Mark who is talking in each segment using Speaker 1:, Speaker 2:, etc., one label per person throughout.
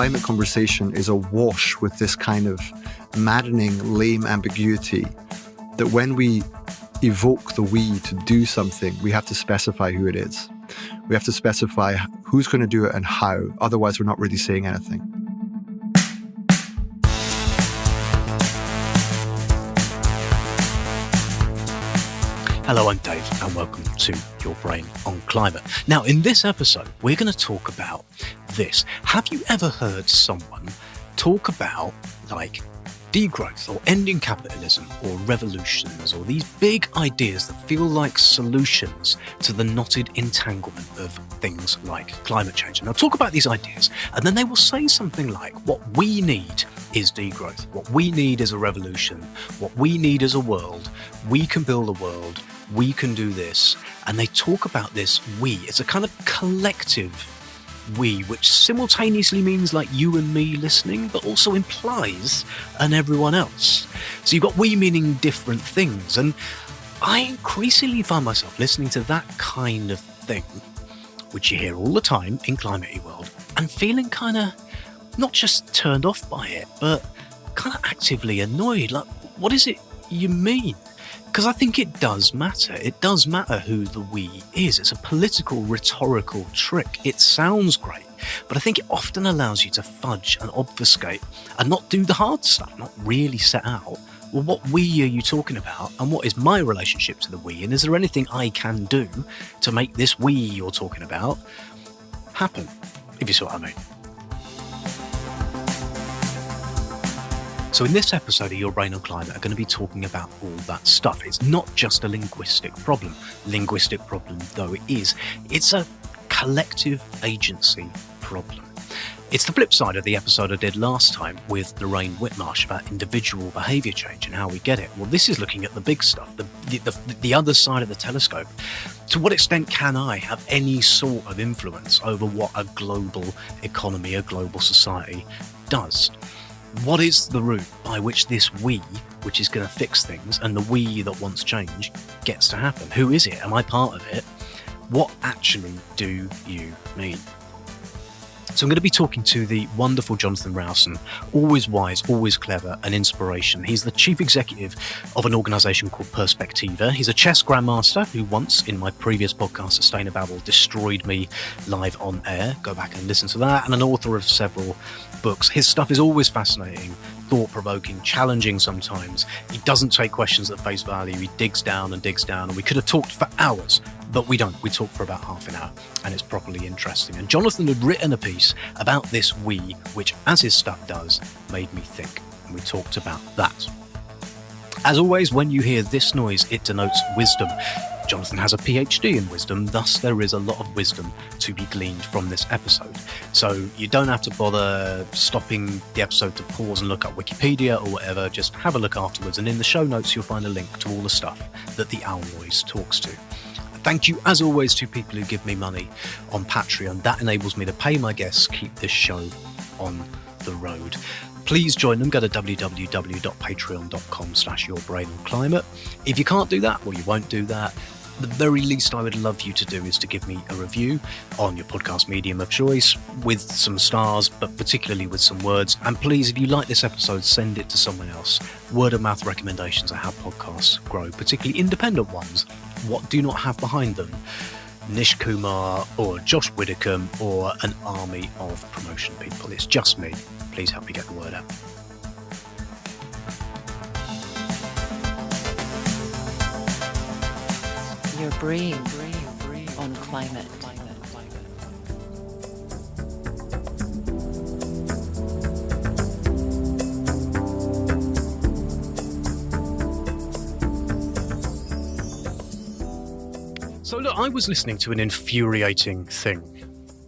Speaker 1: climate conversation is awash with this kind of maddening, lame ambiguity that when we evoke the we to do something, we have to specify who it is. We have to specify who's going to do it and how. Otherwise, we're not really saying anything.
Speaker 2: Hello, I'm Dave, and welcome to Your Brain on Climate. Now, in this episode, we're going to talk about this. Have you ever heard someone talk about, like, degrowth or ending capitalism or revolutions or these big ideas that feel like solutions to the knotted entanglement of things like climate change? And they'll talk about these ideas, and then they will say something like, what we need is degrowth. What we need is a revolution. What we need is a world. We can build a world. We can do this. And they talk about this we. It's a kind of collective we, which simultaneously means like you and me listening, but also implies an everyone else. So you've got we meaning different things. And I increasingly find myself listening to that kind of thing, which you hear all the time in climate world, and feeling kind of not just turned off by it, but kind of actively annoyed. Like, what is it you mean? Because I think it does matter. It does matter who the we is. It's a political, rhetorical trick. It sounds great, but I think it often allows you to fudge and obfuscate and not do the hard stuff, not really set out, well, what we are you talking about, and what is my relationship to the we, and is there anything I can do to make this we you're talking about happen, if you see what I mean. So in this episode of Your Brain on Climate, I'm going to be talking about all that stuff. It's not just a linguistic problem though it is. It's a collective agency problem. It's the flip side of the episode I did last time with Lorraine Whitmarsh about individual behaviour change and how we get it. Well, this is looking at the big stuff, the other side of the telescope. To what extent can I have any sort of influence over what a global economy, a global society does? What is the route by which this we, which is going to fix things, and the we that wants change, gets to happen? Who is it? Am I part of it? What actually do you mean? So I'm going to be talking to the wonderful Jonathan Rowson, always wise, always clever, an inspiration. He's the chief executive of an organisation called Perspectiva. He's a chess grandmaster who once, in my previous podcast, Sustainababble, destroyed me live on air. Go back and listen to that. And an author of several books. His stuff is always fascinating, thought-provoking, challenging sometimes. He doesn't take questions at face value. He digs down, and we could have talked for hours, but we don't. We talk for about half an hour, and it's properly interesting. And Jonathan had written a piece about this we, which, as his stuff does, made me think. And we talked about that. As always, when you hear this noise, it denotes wisdom. Jonathan has a PhD in wisdom, thus there is a lot of wisdom to be gleaned from this episode. So you don't have to bother stopping the episode to pause and look up Wikipedia or whatever, just have a look afterwards, and in the show notes you'll find a link to all the stuff that the owl noise talks to. Thank you, as always, to people who give me money on Patreon. That enables me to pay my guests, keep this show on the road. Please join them. Go to www.patreon.com/yourbrainonclimate. If you can't do that, well, you won't do that. The very least I would love you to do is to give me a review on your podcast medium of choice with some stars, but particularly with some words. And please, if you like this episode, send it to someone else. Word of mouth recommendations are how podcasts grow, particularly independent ones. What do not have behind them Nish Kumar or Josh Widdicombe or an army of promotion people. It's just me. Please help me get the word out.
Speaker 3: Your brain on climate.
Speaker 2: So look, I was listening to an infuriating thing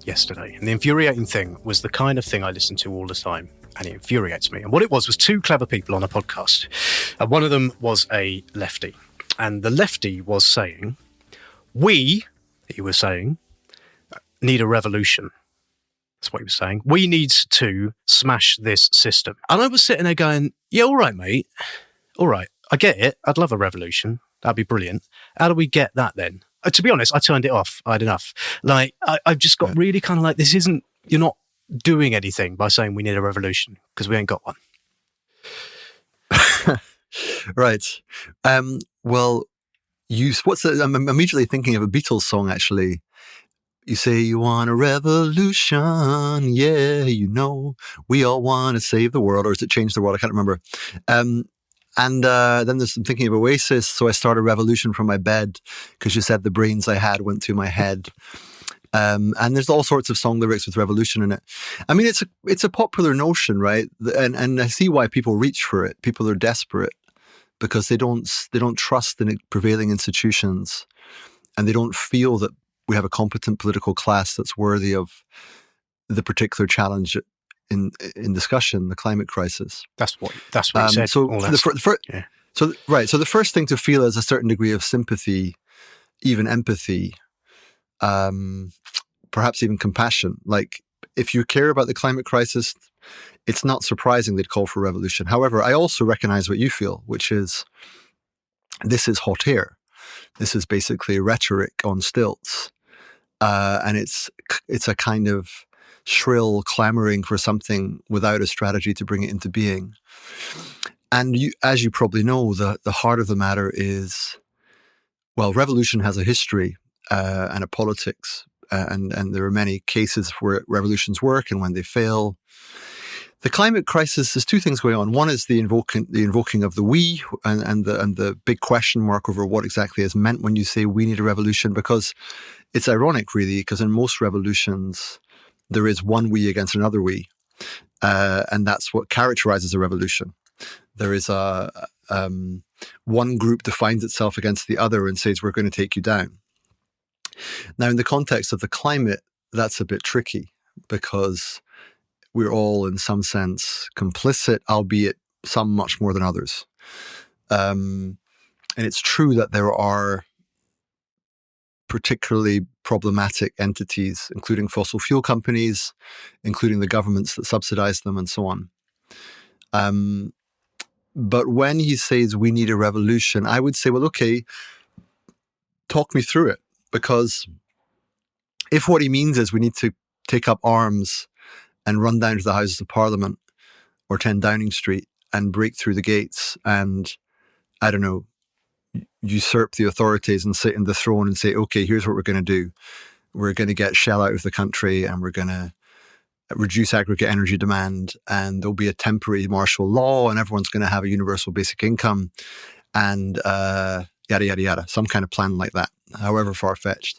Speaker 2: yesterday, and the infuriating thing was the kind of thing I listen to all the time, and it infuriates me. And what it was two clever people on a podcast, and one of them was a lefty, and the lefty was saying, he was saying, need a revolution. That's what he was saying. We need to smash this system. And I was sitting there going, yeah, all right, mate. All right, I get it. I'd love a revolution. That'd be brilliant. How do we get that then? To be honest, I turned it off. I had enough. Like, I've just got really kind of like, you're not doing anything by saying we need a revolution, because we ain't got one.
Speaker 1: Right. Well, I'm immediately thinking of a Beatles song, actually. You say you want a revolution, yeah, you know, we all want to save the world, or is it change the world? I can't remember. And then there's some thinking of Oasis. So I started a revolution from my bed because you said the brains I had went to my head. And there's all sorts of song lyrics with revolution in it. I mean, it's a popular notion, right? And I see why people reach for it. People are desperate because they don't trust the prevailing institutions, and they don't feel that we have a competent political class that's worthy of the particular challenge in discussion, the climate crisis.
Speaker 2: That's what you said.
Speaker 1: So the first thing to feel is a certain degree of sympathy, even empathy, perhaps even compassion. Like, if you care about the climate crisis, it's not surprising they'd call for revolution. However, I also recognize what you feel, which is this is hot air. This is basically rhetoric on stilts. And it's a kind of shrill clamoring for something without a strategy to bring it into being. And as you probably know, the heart of the matter is, well, revolution has a history and a politics, and there are many cases where revolutions work and when they fail. The climate crisis, there's two things going on. One is the invoking of the we, and the big question mark over what exactly is meant when you say we need a revolution, because it's ironic, really, because in most revolutions, there is one we against another we. And that's what characterizes a revolution. There is one group defines itself against the other and says, we're going to take you down. Now, in the context of the climate, that's a bit tricky, because we're all, in some sense, complicit, albeit some much more than others. And it's true that there are particularly problematic entities, including fossil fuel companies, including the governments that subsidize them, and so on. But when he says we need a revolution, I would say, well, okay, talk me through it. Because if what he means is we need to take up arms and run down to the Houses of Parliament or 10 Downing Street and break through the gates and, I don't know, usurp the authorities and sit in the throne and say, okay, here's what we're going to do. We're going to get Shell out of the country, and we're going to reduce aggregate energy demand, and there'll be a temporary martial law, and everyone's going to have a universal basic income, and yada, yada, yada, some kind of plan like that, however far-fetched.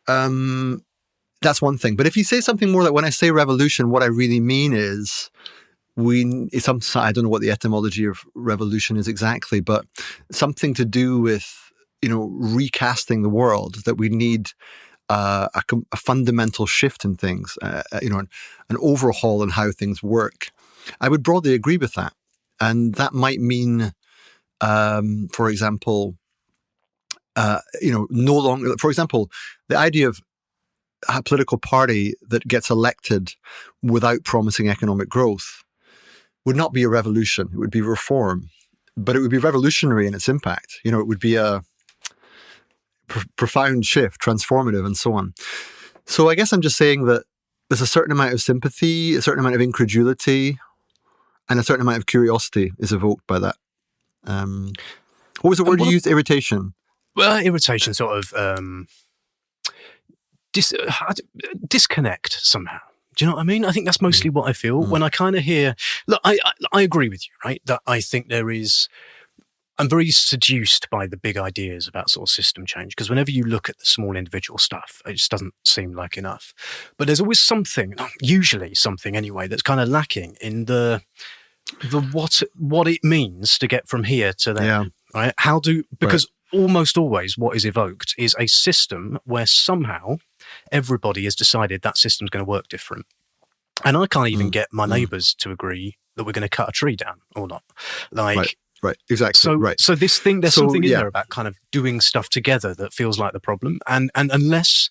Speaker 1: That's one thing. But if you say something more like, when I say revolution, what I really mean is I don't know what the etymology of revolution is exactly, but something to do with, recasting the world, that we need a fundamental shift in things, an overhaul in how things work. I would broadly agree with that. And that might mean, for example, no longer, for example, the idea of a political party that gets elected without promising economic growth would not be a revolution. It would be reform, but it would be revolutionary in its impact. It would be a profound shift, transformative, and so on. So I guess I'm just saying that there's a certain amount of sympathy, a certain amount of incredulity, and a certain amount of curiosity is evoked by that. What was the word you used? Irritation.
Speaker 2: Well, irritation, sort of disconnect somehow. Do you know what I mean? I think that's mostly what I feel when I kind of hear. Look, I agree with you, right? That I think I'm very seduced by the big ideas about sort of system change, because whenever you look at the small individual stuff, it just doesn't seem like enough. But there's always something, usually something anyway, that's kind of lacking in the what it means to get from here to there. Yeah. Right? Because almost always what is evoked is a system where somehow everybody has decided that system's going to work different. And I can't even get my neighbours to agree that we're going to cut a tree down or not.
Speaker 1: Right, exactly.
Speaker 2: So there's something in there about kind of doing stuff together that feels like the problem. And unless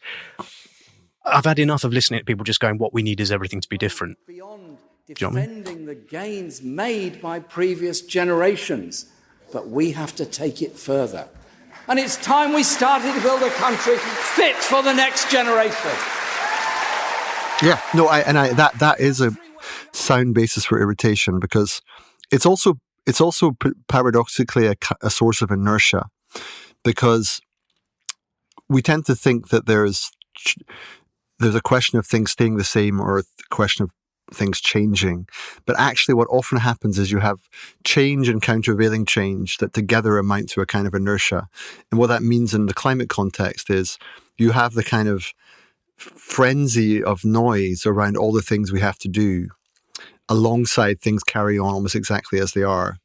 Speaker 2: I've had enough of listening to people just going, what we need is everything to be different.
Speaker 4: Beyond defending the gains made by previous generations, but we have to take it further. And it's time we started to build a country fit for the next generation.
Speaker 1: Yeah, no, that is a sound basis for irritation, because it's also paradoxically a source of inertia, because we tend to think that there's a question of things staying the same or a question of things changing. But actually what often happens is you have change and countervailing change that together amount to a kind of inertia. And what that means in the climate context is you have the kind of frenzy of noise around all the things we have to do alongside things carry on almost exactly as they are.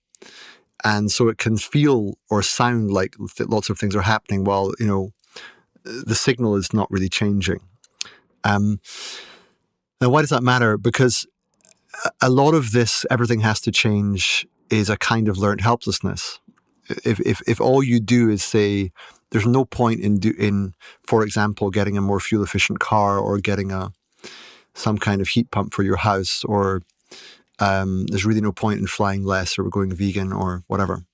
Speaker 1: And so it can feel or sound like lots of things are happening while, the signal is not really changing. Now, why does that matter? Because a lot of this, everything has to change, is a kind of learned helplessness. If all you do is say, there's no point in, for example, getting a more fuel efficient car or getting some kind of heat pump for your house, or there's really no point in flying less or going vegan or whatever.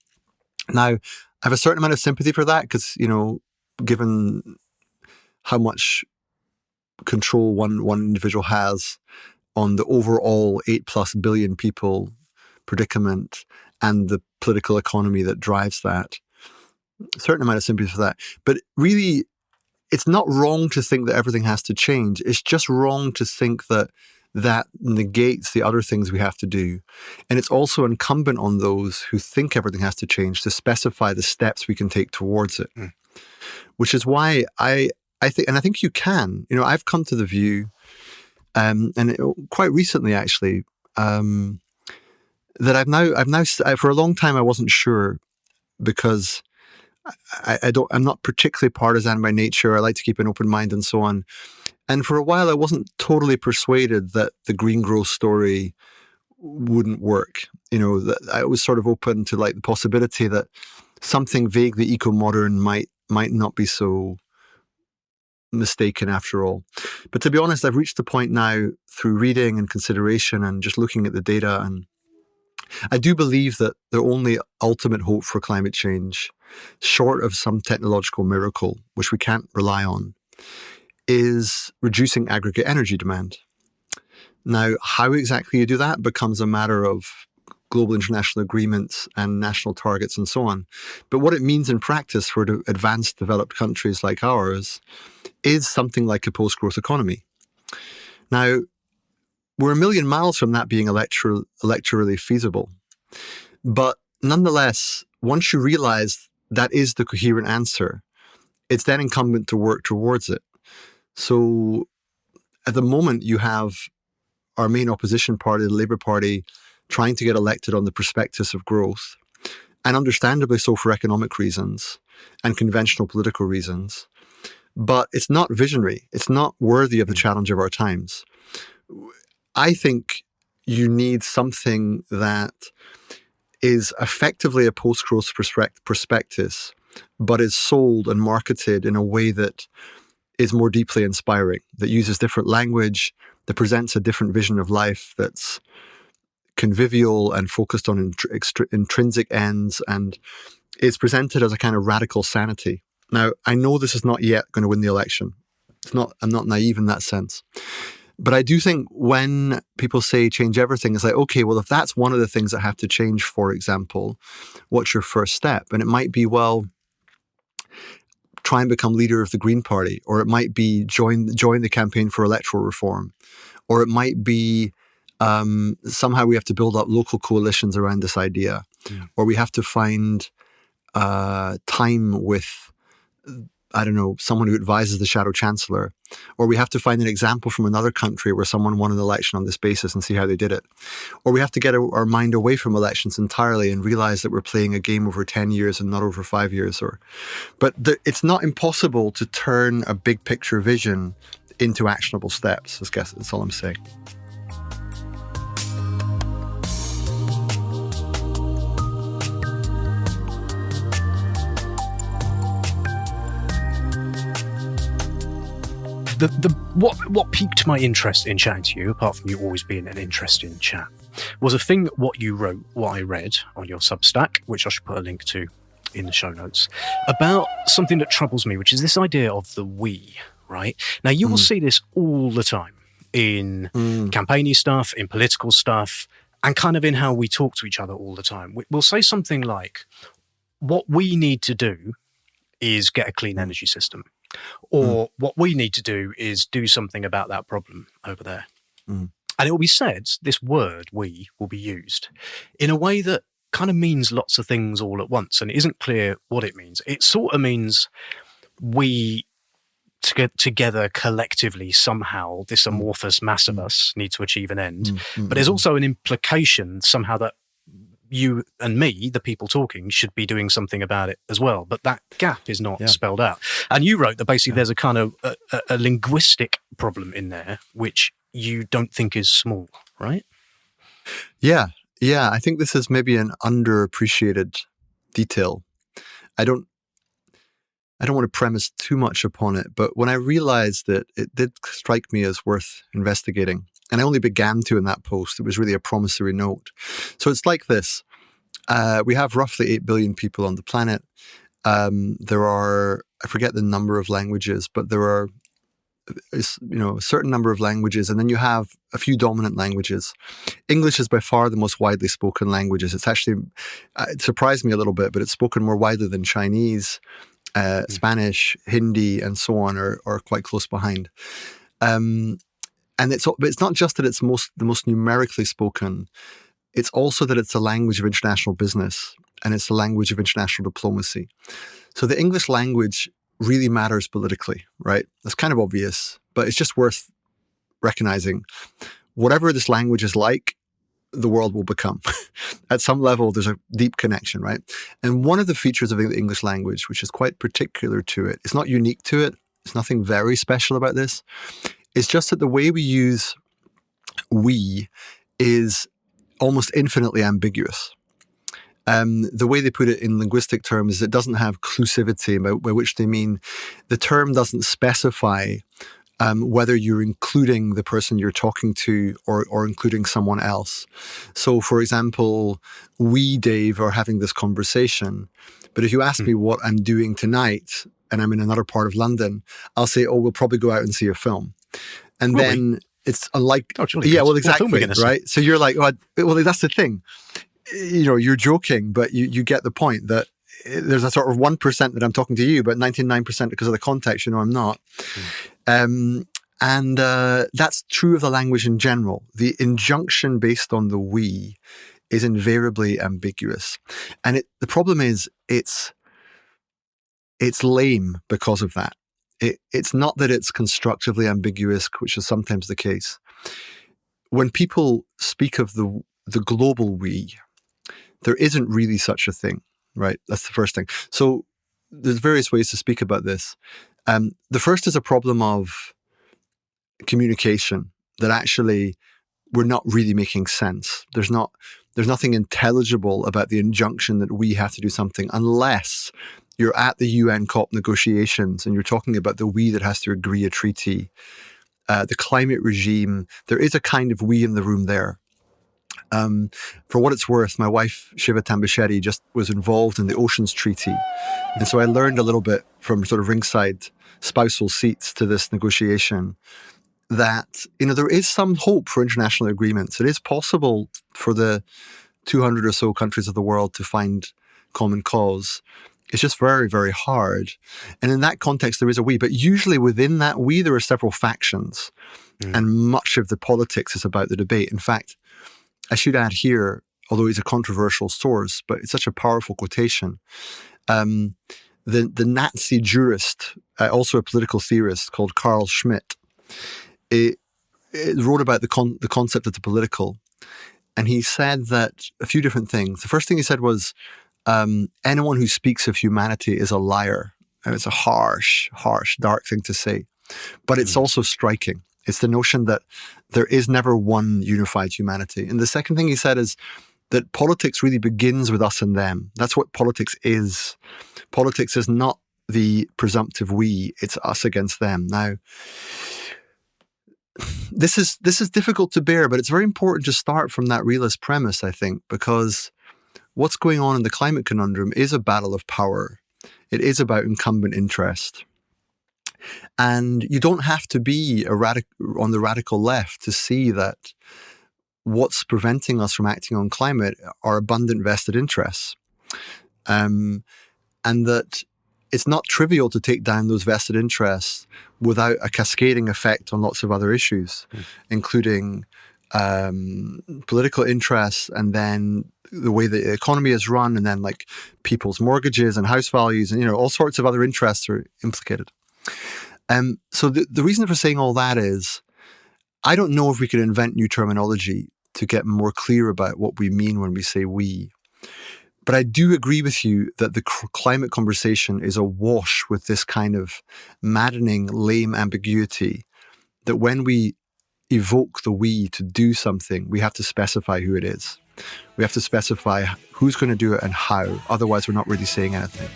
Speaker 1: Now, I have a certain amount of sympathy for that because, given how much control one individual has on the overall 8+ billion people predicament and the political economy that drives that, a certain amount of sympathy for that. But really, it's not wrong to think that everything has to change. It's just wrong to think that negates the other things we have to do. And it's also incumbent on those who think everything has to change to specify the steps we can take towards it. Which is why I think you can. I've come to the view, quite recently actually, that I've now for a long time I wasn't sure, because I'm not particularly partisan by nature. I like to keep an open mind and so on. And for a while, I wasn't totally persuaded that the green growth story wouldn't work. That I was sort of open to the possibility that something vaguely eco-modern might not be so mistaken after all. But to be honest, I've reached the point now through reading and consideration and just looking at the data, and I do believe that the only ultimate hope for climate change, short of some technological miracle, which we can't rely on, is reducing aggregate energy demand. Now, how exactly you do that becomes a matter of global international agreements and national targets and so on. But what it means in practice for the advanced developed countries like ours is something like a post-growth economy. Now, we're a million miles from that being electorally feasible. But nonetheless, once you realize that is the coherent answer, it's then incumbent to work towards it. So at the moment, you have our main opposition party, the Labour Party, trying to get elected on the prospectus of growth, and understandably so for economic reasons and conventional political reasons. But it's not visionary. It's not worthy of the challenge of our times. I think you need something that is effectively a post-growth prospectus, but is sold and marketed in a way that is more deeply inspiring, that uses different language, that presents a different vision of life, that's convivial and focused on intrinsic ends, and is presented as a kind of radical sanity. Now, I know this is not yet going to win the election. I'm not naive in that sense. But I do think when people say change everything, it's like, okay, well, if that's one of the things that have to change, for example, what's your first step? And it might be, well, try and become leader of the Green Party, or it might be join the campaign for electoral reform, or it might be somehow we have to build up local coalitions around this idea, or we have to find time with, I don't know, someone who advises the shadow chancellor, or we have to find an example from another country where someone won an election on this basis and see how they did it. Or we have to get our mind away from elections entirely and realize that we're playing a game over 10 years and not over 5 years. But it's not impossible to turn a big picture vision into actionable steps. I guess that's all I'm saying.
Speaker 2: What piqued my interest in chatting to you, apart from you always being an interesting chat, was a thing what you wrote, what I read on your Substack, which I should put a link to in the show notes, about something that troubles me, which is this idea of the we, right? Now, you will see this all the time in campaigny stuff, in political stuff, and kind of in how we talk to each other all the time. We'll say something like, what we need to do is get a clean energy system, or what we need to do is do something about that problem over there. And it will be said, this word, we, will be used in a way that kind of means lots of things all at once, and it isn't clear what it means. It sort of means we together collectively somehow, this amorphous mass of us, need to achieve an end. But there's also an implication somehow that you and me, the people talking, should be doing something about it as well. But that gap is not spelled out. And you wrote that basically there's a kind of a linguistic problem in there, which you don't think is small, right?
Speaker 1: Yeah. I think this is maybe an underappreciated detail. I don't want to premise too much upon it, but when I realized that, it did strike me as worth investigating. And I only began to in that post. It was really a promissory note. So it's like this. We have roughly 8 billion people on the planet. There are, I forget the number of languages, but there are a certain number of languages, and then you have a few dominant languages. English is by far the most widely spoken languages. It's actually, it surprised me a little bit, but it's spoken more widely than Chinese, Spanish, Hindi, and so on are quite close behind. And but it's not just that it's the most numerically spoken. It's also that it's a language of international business, and it's a language of international diplomacy. So the English language really matters politically, right? That's kind of obvious, but it's just worth recognizing. Whatever this language is like, the world will become. At some level, there's a deep connection, right? And one of the features of the English language, which is quite particular to it, it's not unique to it, there's nothing very special about this, it's just that the way we use we is almost infinitely ambiguous. The way they put it in linguistic terms is it doesn't have clusivity, by which they mean the term doesn't specify whether you're including the person you're talking to or including someone else. So, for example, we, Dave, are having this conversation, but if you ask me what I'm doing tonight and I'm in another part of London, I'll say, we'll probably go out and see a film. And then it's unlike... exactly, right? So you're like, well, that's the thing. You're joking, but you get the point that there's a sort of 1% that I'm talking to you, but 99% because of the context, I'm not. And that's true of the language in general. The injunction based on the we is invariably ambiguous. And the problem is it's lame because of that. It's not that it's constructively ambiguous, which is sometimes the case. When people speak of the global we, there isn't really such a thing, right? That's the first thing. So there's various ways to speak about this. The first is a problem of communication, that actually we're not really making sense. There's nothing intelligible about the injunction that we have to do something unless you're at the UN COP negotiations and you're talking about the we that has to agree a treaty. The climate regime, there is a kind of we in the room there. For what it's worth, my wife, Shiva Tambashetty, just was involved in the Oceans Treaty. And so I learned a little bit from sort of ringside spousal seats to this negotiation that, there is some hope for international agreements. It is possible for the 200 or so countries of the world to find common cause. It's just very, very hard. And in that context, there is a we. But usually within that we, there are several factions. And much of the politics is about the debate. In fact, I should add here, although it's a controversial source, but it's such a powerful quotation. The Nazi jurist, also a political theorist called Carl Schmitt, it wrote about the concept of the political. And he said that a few different things. The first thing he said was, anyone who speaks of humanity is a liar. And it's a harsh, dark thing to say. But it's also striking. It's the notion that there is never one unified humanity. And the second thing he said is that politics really begins with us and them. That's what politics is. Politics is not the presumptive we, it's us against them. Now, this is difficult to bear, but it's very important to start from that realist premise, I think, because what's going on in the climate conundrum is a battle of power. It is about incumbent interest. And you don't have to be on the radical left to see that what's preventing us from acting on climate are abundant vested interests. And that it's not trivial to take down those vested interests without a cascading effect on lots of other issues, including political interests, and then the way the economy is run, and then like people's mortgages and house values, and all sorts of other interests are implicated. So the reason for saying all that is, I don't know if we could invent new terminology to get more clear about what we mean when we say we. But I do agree with you that the climate conversation is awash with this kind of maddening, lame ambiguity that when we evoke the we to do something, we have to specify who it is. We have to specify who's going to do it and how. Otherwise, we're not really saying anything.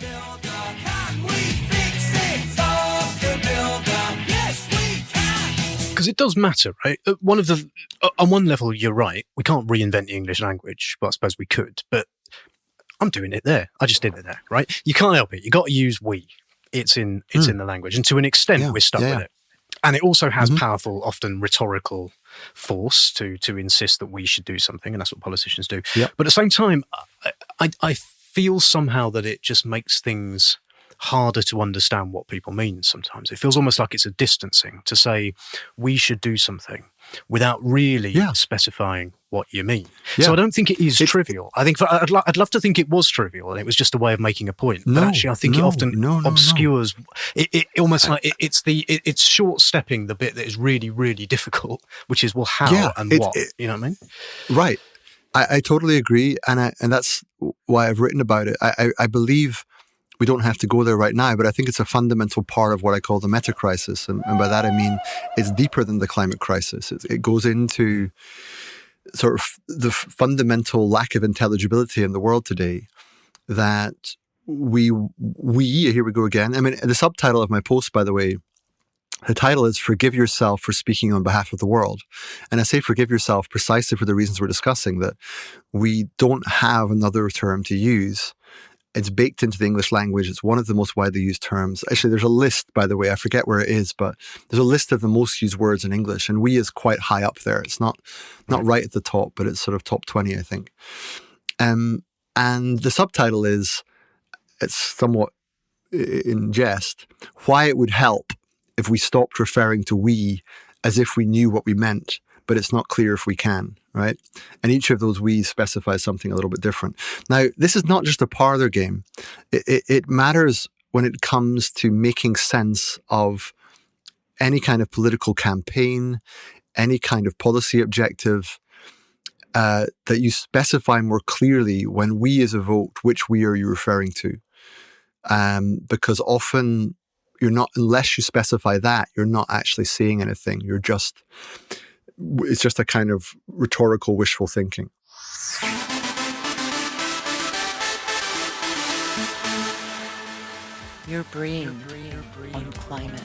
Speaker 2: Because it does matter, right? On one level, you're right. We can't reinvent the English language, but I suppose we could. But I'm doing it there. I just did it there, right? You can't help it. You got to use we. It's in the language, and to an extent, we're stuck with it. And it also has powerful, often rhetorical force to insist that we should do something, and that's what politicians do.
Speaker 1: Yep.
Speaker 2: But at the same time, I feel somehow that it just makes things harder to understand what people mean sometimes. It feels almost like it's a distancing to say we should do something without really specifying what you mean. Yeah. So I don't think it is trivial. I think I'd love to think it was trivial and it was just a way of making a point. But actually, I think it often obscures. It almost like it's short-stepping the bit that is really, really difficult, which is, well, how and what. You know what I mean?
Speaker 1: Right. I totally agree, and that's why I've written about it. I believe we don't have to go there right now, but I think it's a fundamental part of what I call the metacrisis. And by that, I mean, it's deeper than the climate crisis. It goes into sort of the fundamental lack of intelligibility in the world today that we, here we go again. I mean, the subtitle of my post, by the way, the title is Forgive Yourself for Speaking on Behalf of the World. And I say forgive yourself precisely for the reasons we're discussing, that we don't have another term to use. It's baked into the English language. It's one of the most widely used terms. Actually, there's a list, by the way, I forget where it is, but there's a list of the most used words in English, and we is quite high up there. It's not right at the top, but it's sort of top 20, I think. And the subtitle is, it's somewhat in jest, why it would help if we stopped referring to we as if we knew what we meant, but it's not clear if we can, right? And each of those we specifies something a little bit different. Now, this is not just a parlor game. It matters when it comes to making sense of any kind of political campaign, any kind of policy objective, that you specify more clearly when we is evoked, which we are you referring to. Because often you're not, unless you specify that, you're not actually saying anything. It's just a kind of rhetorical wishful thinking.
Speaker 3: Your brain on climate.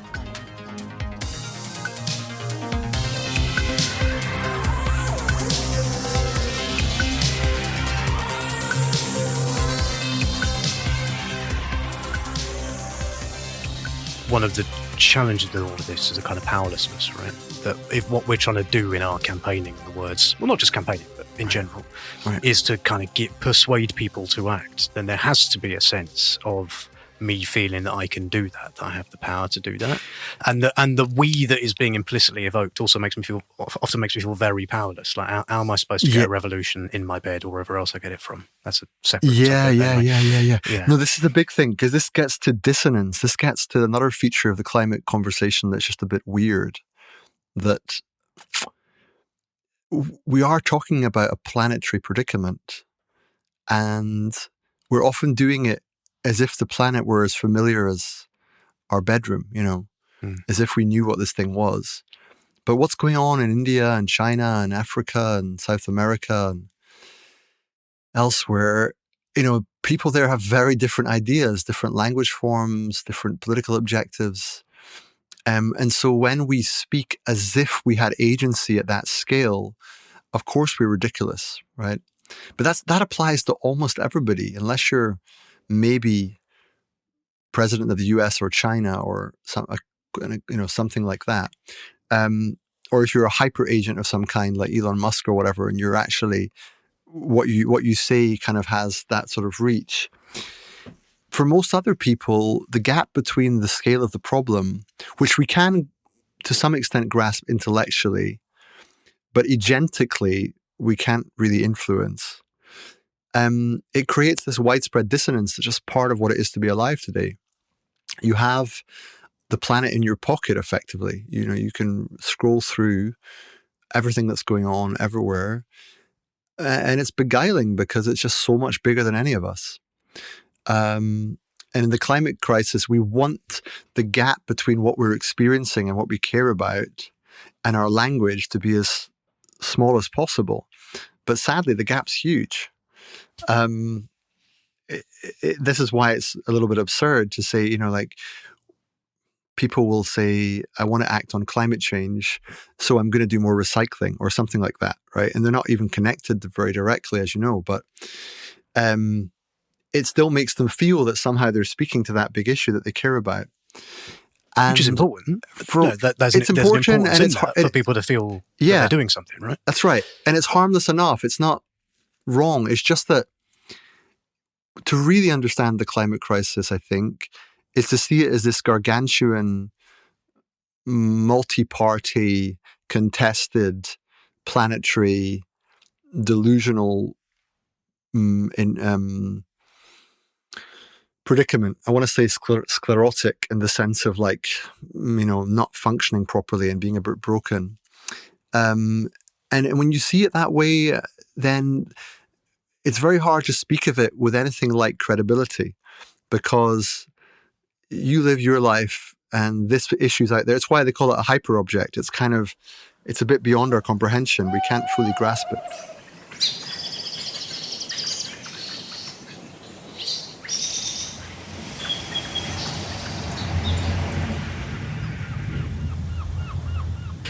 Speaker 2: One of the challenges with all of this is a kind of powerlessness, right? That if what we're trying to do in our campaigning, the words, well, not just campaigning, but in general, is to kind of persuade people to act, then there has to be a sense of me feeling that I can do that I have the power to do that. And the we that is being implicitly evoked also often makes me feel very powerless. Like, how am I supposed to get a revolution in my bed or wherever else I get it from? That's a separate topic.
Speaker 1: Yeah. No, this is the big thing, because this gets to dissonance. This gets to another feature of the climate conversation that's just a bit weird, that we are talking about a planetary predicament, and we're often doing it as if the planet were as familiar as our bedroom, as if we knew what this thing was. But what's going on in India and China and Africa and South America and elsewhere, people there have very different ideas, different language forms, different political objectives. And so when we speak as if we had agency at that scale, of course we're ridiculous, right? But that applies to almost everybody, unless you're maybe president of the US or China or a something like that. Or if you're a hyper agent of some kind, like Elon Musk or whatever, and you're actually what you say kind of has that sort of reach. For most other people, the gap between the scale of the problem, which we can to some extent grasp intellectually, but agentically we can't really influence, it creates this widespread dissonance that's just part of what it is to be alive today. You have the planet in your pocket, effectively. You can scroll through everything that's going on everywhere, and it's beguiling because it's just so much bigger than any of us. And in the climate crisis, we want the gap between what we're experiencing and what we care about and our language to be as small as possible. But sadly, the gap's huge. This is why it's a little bit absurd to say, people will say, I want to act on climate change, so I'm going to do more recycling or something like that, right? And they're not even connected very directly, as you know, but it still makes them feel that somehow they're speaking to that big issue that they care about. And
Speaker 2: which is important.
Speaker 1: It's important, and it's
Speaker 2: for people to feel that they're doing something, right?
Speaker 1: That's right. And it's harmless enough. It's not wrong. It's just that to really understand the climate crisis, I think, is to see it as this gargantuan, multi-party, contested, planetary, delusional predicament. I want to say sclerotic in the sense of not functioning properly and being a bit broken. And when you see it that way, then it's very hard to speak of it with anything like credibility, because you live your life and this issue's out there. It's why they call it a hyper object. It's a bit beyond our comprehension. We can't fully grasp it.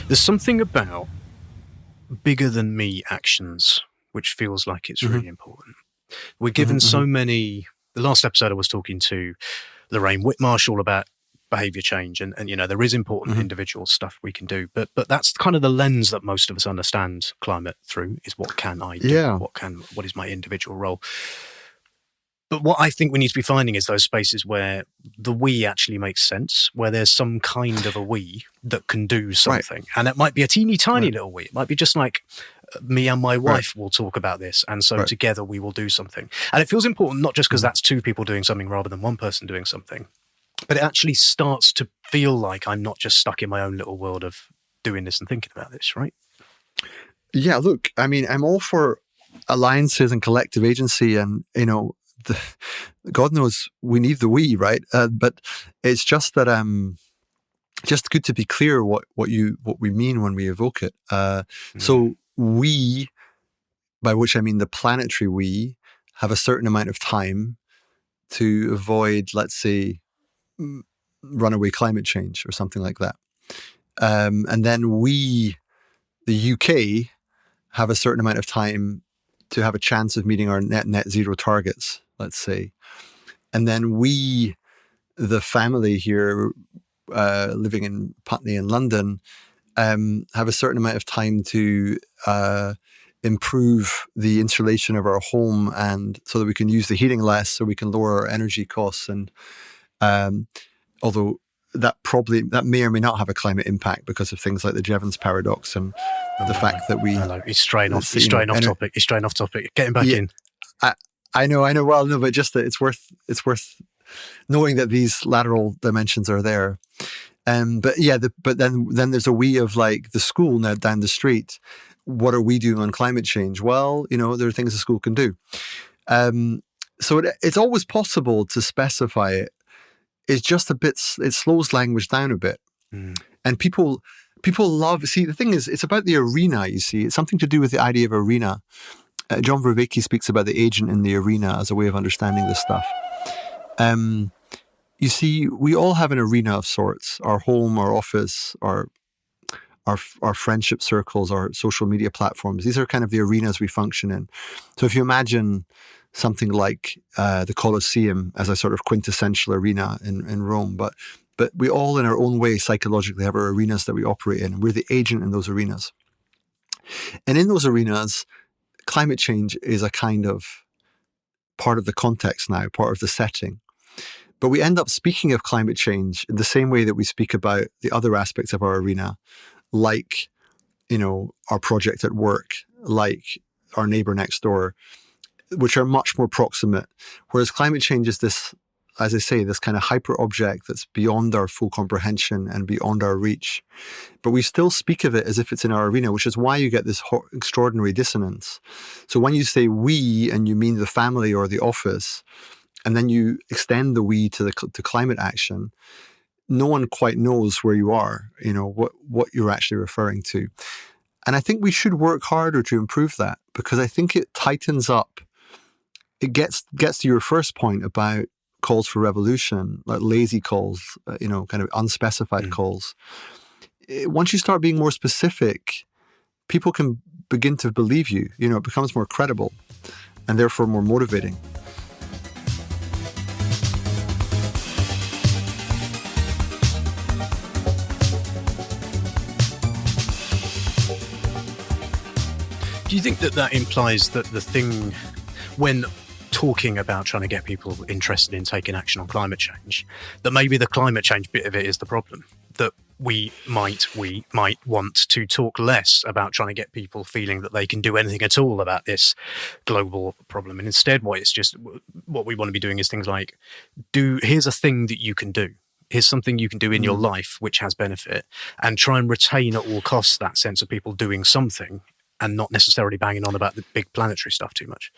Speaker 2: There's something about bigger than me actions which feels like it's really important. We're given so many. The last episode I was talking to Lorraine Whitmarsh all about behavior change, and there is important individual stuff we can do, but that's kind of the lens that most of us understand climate through, is what can I do?
Speaker 1: Yeah.
Speaker 2: What is my individual role? But what I think we need to be finding is those spaces where the we actually makes sense, where there's some kind of a we that can do something. Right. And it might be a teeny tiny little we. It might be just like me and my wife will talk about this, and so together we will do something. And it feels important not just because that's two people doing something rather than one person doing something, but it actually starts to feel like I'm not just stuck in my own little world of doing this and thinking about this, right?
Speaker 1: Yeah, look, I mean, I'm all for alliances and collective agency, and God knows we need the we, right? But it's just that just good to be clear what we mean when we evoke it. So we, by which I mean the planetary we, have a certain amount of time to avoid, let's say, runaway climate change or something like that. And then we, the UK, have a certain amount of time to have a chance of meeting our net zero targets, let's say. And then we, the family here, living in Putney in London, have a certain amount of time to improve the insulation of our home, and so that we can use the heating less, so we can lower our energy costs. And although that may or may not have a climate impact because of things like the Jeavons paradox and the fact that we...
Speaker 2: He's straying off topic. He's straying off topic. Getting back in.
Speaker 1: I know. Well, no, but just that it's worth knowing that these lateral dimensions are there. But then there's a we of like the school now down the street. What are we doing on climate change? Well, there are things the school can do. So it's always possible to specify it. It's just it slows language down a bit. And people love, see, the thing is, it's about the arena, you see. It's something to do with the idea of arena. John Vervaeke speaks about the agent in the arena as a way of understanding this stuff. You see, we all have an arena of sorts: our home, our office, our friendship circles, our social media platforms. These are kind of the arenas we function in. So if you imagine something like the Colosseum as a sort of quintessential arena in Rome, but but we all in our own way psychologically have our arenas that we operate in, and we're the agent in those arenas. And in those arenas, climate change is a kind of part of the context now, part of the setting. But we end up speaking of climate change in the same way that we speak about the other aspects of our arena, like, our project at work, like our neighbor next door, which are much more proximate. Whereas climate change is this, as I say, this kind of hyper object that's beyond our full comprehension and beyond our reach. But we still speak of it as if it's in our arena, which is why you get this extraordinary dissonance. So when you say we and you mean the family or the office, and then you extend the we to climate action, no one quite knows where you are, what you're actually referring to. And I think we should work harder to improve that, because I think it tightens up. It gets to your first point about calls for revolution, like lazy calls, kind of unspecified calls. Once you start being more specific, people can begin to believe you. It becomes more credible and therefore more motivating.
Speaker 2: Do you think that implies that the thing, when talking about trying to get people interested in taking action on climate change, that maybe the climate change bit of it is the problem? That we might want to talk less about trying to get people feeling that they can do anything at all about this global problem, and instead what we want to be doing is things like, here's a thing that you can do. Here's something you can do in your life which has benefit, and try and retain at all costs that sense of people doing something, and not necessarily banging on about the big planetary stuff too much.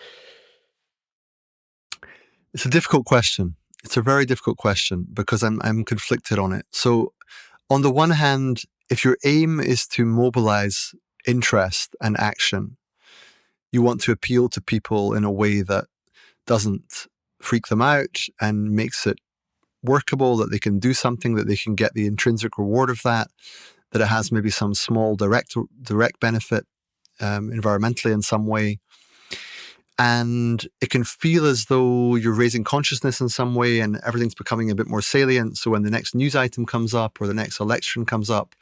Speaker 1: It's a difficult question. It's a very difficult question, because I'm conflicted on it. So on the one hand, if your aim is to mobilize interest and action, you want to appeal to people in a way that doesn't freak them out and makes it workable, that they can do something, that they can get the intrinsic reward of that it has maybe some small direct benefit environmentally in some way. And it can feel as though you're raising consciousness in some way and everything's becoming a bit more salient. So when the next news item comes up or the next election comes up,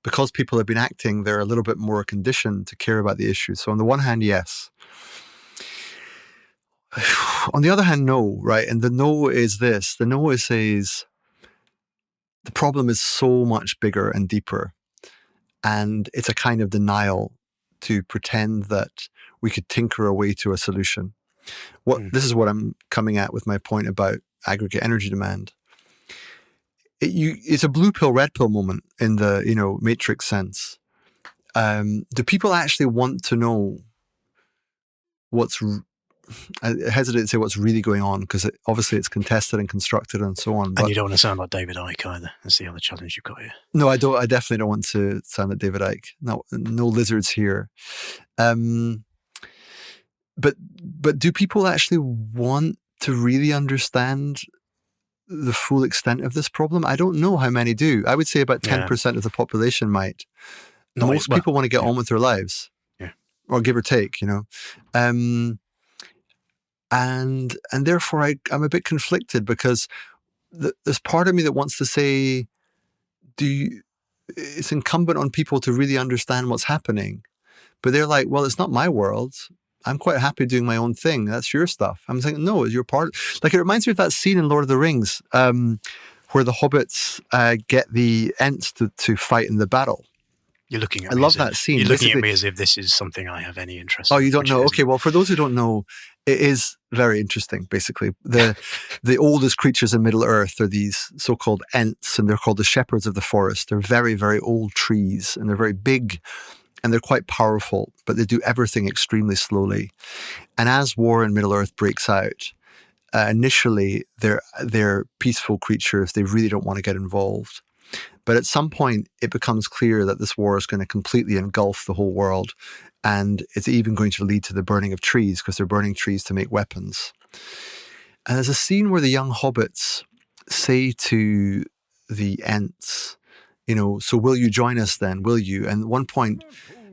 Speaker 1: because people have been acting, they're a little bit more conditioned to care about the issue. So on the one hand, yes. On the other hand, no, right? And the no is this. The no says the problem is so much bigger and deeper. And it's a kind of denial to pretend that we could tinker away to a solution. This is what I'm coming at with my point about aggregate energy demand. It's a blue pill, red pill moment in the matrix sense. Do people actually want to know I hesitate to say what's really going on, because obviously it's contested and constructed and so on.
Speaker 2: And you don't want to sound like David Icke either. That's the other challenge you've got here.
Speaker 1: No, I don't. I definitely don't want to sound like David Icke. No lizards here. But do people actually want to really understand the full extent of this problem? I don't know how many do. I would say about 10% of the population might. Most people want to get on with their lives.
Speaker 2: Yeah.
Speaker 1: Or give or take, And therefore I'm a bit conflicted, because there's part of me that wants to say, it's incumbent on people to really understand what's happening. But they're like, well, it's not my world. I'm quite happy doing my own thing. That's your stuff. I'm saying, no, you're part. Like, it reminds me of that scene in Lord of the Rings where the hobbits get the Ents to fight in the battle.
Speaker 2: You're looking at
Speaker 1: I love that scene.
Speaker 2: You're looking at me as if this is something I have any interest in.
Speaker 1: Oh, you don't know? Okay, well, for those who don't know, it is very interesting, basically. The oldest creatures in Middle-earth are these so-called Ents, and they're called the shepherds of the forest. They're very, very old trees, and they're very big, and they're quite powerful, but they do everything extremely slowly. And as war in Middle-earth breaks out, initially they're peaceful creatures. They really don't want to get involved. But at some point, it becomes clear that this war is going to completely engulf the whole world. And it's even going to lead to the burning of trees, because they're burning trees to make weapons. And there's a scene where the young hobbits say to the Ents, so will you join us then? Will you? And at one point,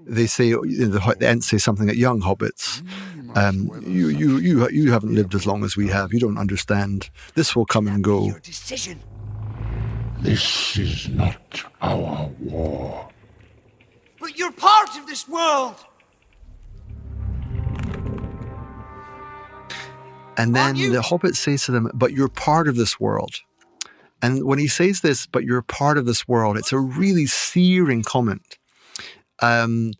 Speaker 1: they say, the Ents say something like, young hobbits, you haven't lived as long as we have. You don't understand. This will come and go.
Speaker 5: Your decision. This is not our war.
Speaker 6: But you're part of this world.
Speaker 1: And then the Hobbit says to them, but you're part of this world. And when he says this, but you're part of this world, it's a really searing comment. And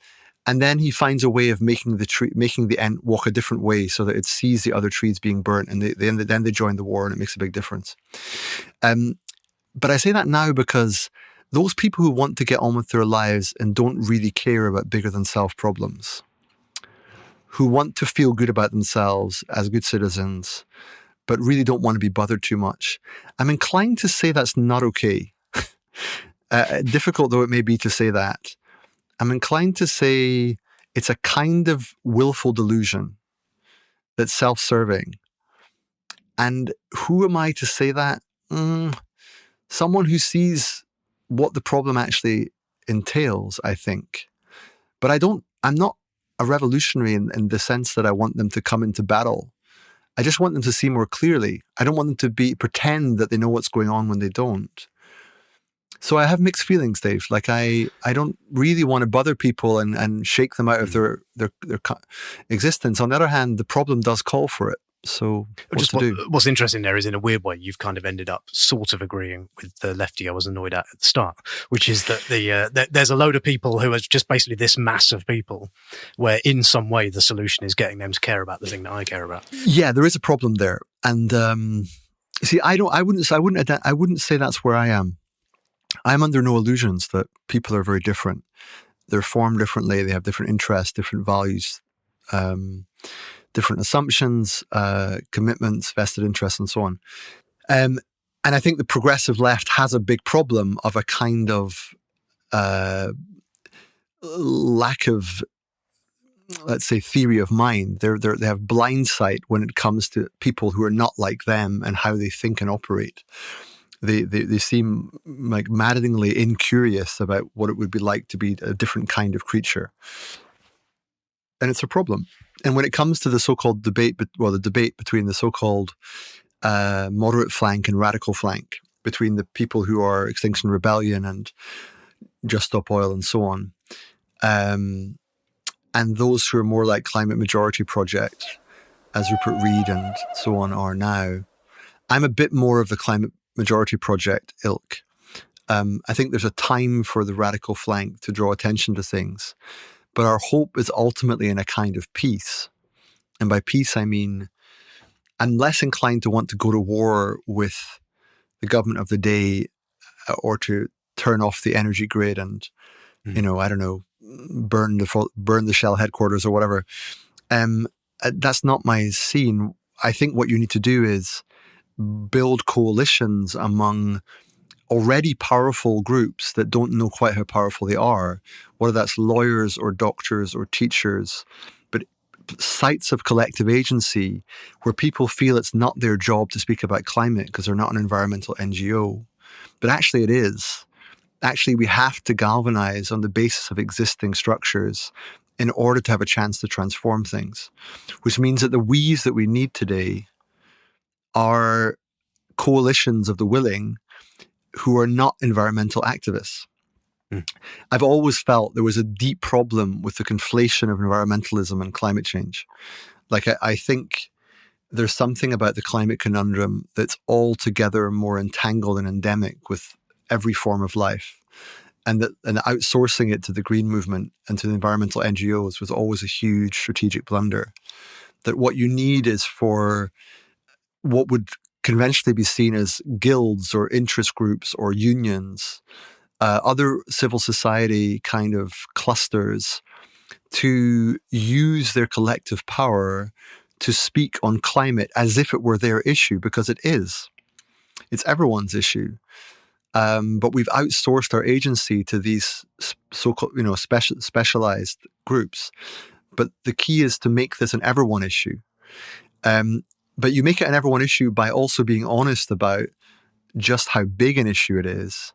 Speaker 1: then he finds a way of making the Ent walk a different way so that it sees the other trees being burnt, and then they join the war, and it makes a big difference. But I say that now because those people who want to get on with their lives and don't really care about bigger than self problems, who want to feel good about themselves as good citizens, but really don't want to be bothered too much, I'm inclined to say that's not okay. Difficult though it may be to say that, I'm inclined to say it's a kind of willful delusion that's self-serving. And who am I to say that? Someone who sees what the problem actually entails, I think. But I'm not a revolutionary in the sense that I want them to come into battle. I just want them to see more clearly. I don't want them to pretend that they know what's going on when they don't. So I have mixed feelings, Dave. Like I don't really want to bother people and shake them out of their existence. On the other hand, the problem does call for it. So
Speaker 2: what's interesting there is, in a weird way, you've kind of ended up sort of agreeing with the lefty I was annoyed at the start, which is that there's a load of people who are just basically this mass of people where in some way the solution is getting them to care about the thing that I care about.
Speaker 1: Yeah, there is a problem there. And see, I wouldn't say that's where I am. I'm under no illusions that people are very different. They're formed differently. They have different interests, different values, different assumptions, commitments, vested interests, and so on. And I think the progressive left has a big problem of a kind of lack of, let's say, theory of mind. They have blind sight when it comes to people who are not like them and how they think and operate. They seem like maddeningly incurious about what it would be like to be a different kind of creature. And it's a problem. And when it comes to the so-called debate, the debate between the so-called moderate flank and radical flank, between the people who are Extinction Rebellion and Just Stop Oil and so on, and those who are more like Climate Majority Project, as Rupert Read and so on are now, I'm a bit more of the Climate Majority Project ilk. I think there's a time for the radical flank to draw attention to things. But our hope is ultimately in a kind of peace. And by peace, I mean, I'm less inclined to want to go to war with the government of the day or to turn off the energy grid and, I don't know, burn the Shell headquarters or whatever. That's not my scene. I think what you need to do is build coalitions among already powerful groups that don't know quite how powerful they are, whether that's lawyers or doctors or teachers, but sites of collective agency where people feel it's not their job to speak about climate because they're not an environmental NGO, but actually it is. Actually, we have to galvanize on the basis of existing structures in order to have a chance to transform things, which means that the we's that we need today are coalitions of the willing who are not environmental activists. I've always felt there was a deep problem with the conflation of environmentalism and climate change. Like, I think there's something about the climate conundrum that's altogether more entangled and endemic with every form of life. And outsourcing it to the green movement and to the environmental NGOs was always a huge strategic blunder. That what you need is for what would conventionally be seen as guilds or interest groups or unions, other civil society kind of clusters, to use their collective power to speak on climate as if it were their issue, because it is. It's everyone's issue. But we've outsourced our agency to these so-called, specialized groups. But the key is to make this an everyone issue. But you make it an everyone issue by also being honest about just how big an issue it is,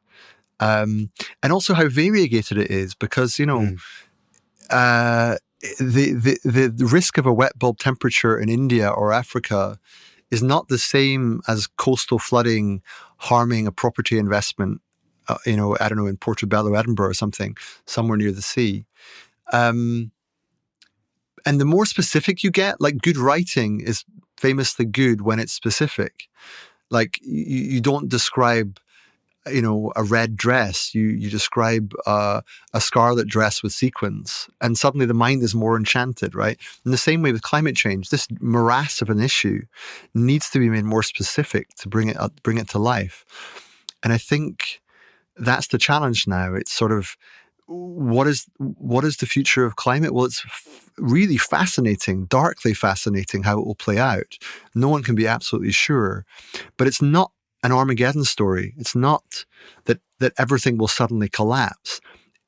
Speaker 1: and also how variegated it is. Because the risk of a wet bulb temperature in India or Africa is not the same as coastal flooding harming a property investment, I don't know, in Portobello, Edinburgh or something, somewhere near the sea. And the more specific you get, like good writing is famously good when it's specific. Like you don't describe, a red dress. You describe a scarlet dress with sequins, and suddenly the mind is more enchanted, right? In the same way with climate change, this morass of an issue needs to be made more specific to bring it to life. And I think that's the challenge now. It's sort of, what is the future of climate? Well, it's really fascinating, darkly fascinating how it will play out. No one can be absolutely sure, but it's not an Armageddon story. It's not that everything will suddenly collapse.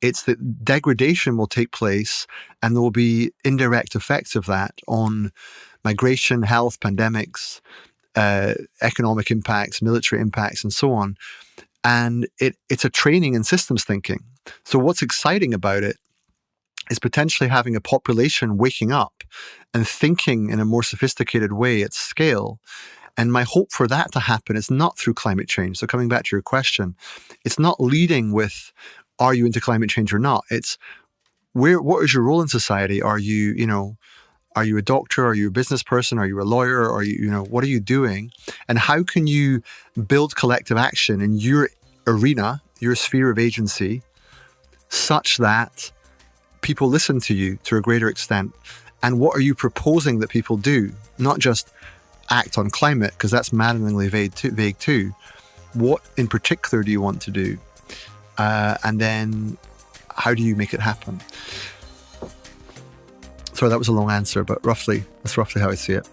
Speaker 1: It's that degradation will take place, and there will be indirect effects of that on migration, health, pandemics, economic impacts, military impacts, and so on. And it's a training in systems thinking. So what's exciting about it is potentially having a population waking up and thinking in a more sophisticated way at scale. And my hope for that to happen is not through climate change. So coming back to your question, it's not leading with, are you into climate change or not? It's what is your role in society? Are you a doctor? Are you a business person? Are you a lawyer? Are you, what are you doing? And how can you build collective action in your arena, your sphere of agency, such that people listen to you to a greater extent? And what are you proposing that people do? Not just act on climate, because that's maddeningly vague too. What in particular do you want to do? And then how do you make it happen? Sorry, that was a long answer, but that's roughly how I see it.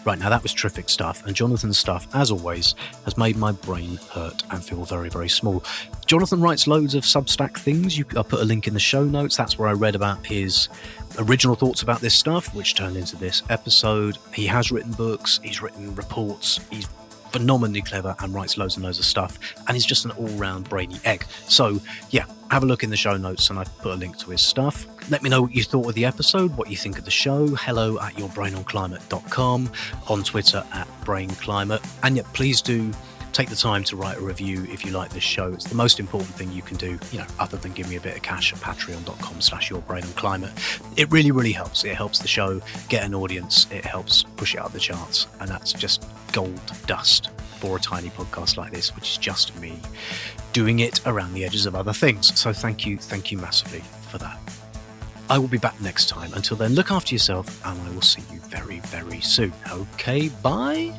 Speaker 2: Right, now that was terrific stuff, and Jonathan's stuff, as always, has made my brain hurt and feel very, very small. Jonathan writes loads of Substack things. I'll put a link in the show notes. That's where I read about his original thoughts about this stuff, which turned into this episode. He has written books, he's written reports, he's phenomenally clever and writes loads and loads of stuff, and he's just an all-round brainy egg. So yeah, have a look in the show notes, and I've put a link to his stuff. Let me know what you thought of the episode, what you think of the show. hello@yourbrainonclimate.com, on Twitter @brainclimate. And yet, please do take the time to write a review if you like this show. It's the most important thing you can do, other than give me a bit of cash at patreon.com/yourbrainonclimate. It really, really helps. It helps the show get an audience. It helps push it up the charts. And that's just gold dust for a tiny podcast like this, which is just me doing it around the edges of other things. So thank you massively for that. I will be back next time. Until then, look after yourself, and I will see you very, very soon. Okay, bye.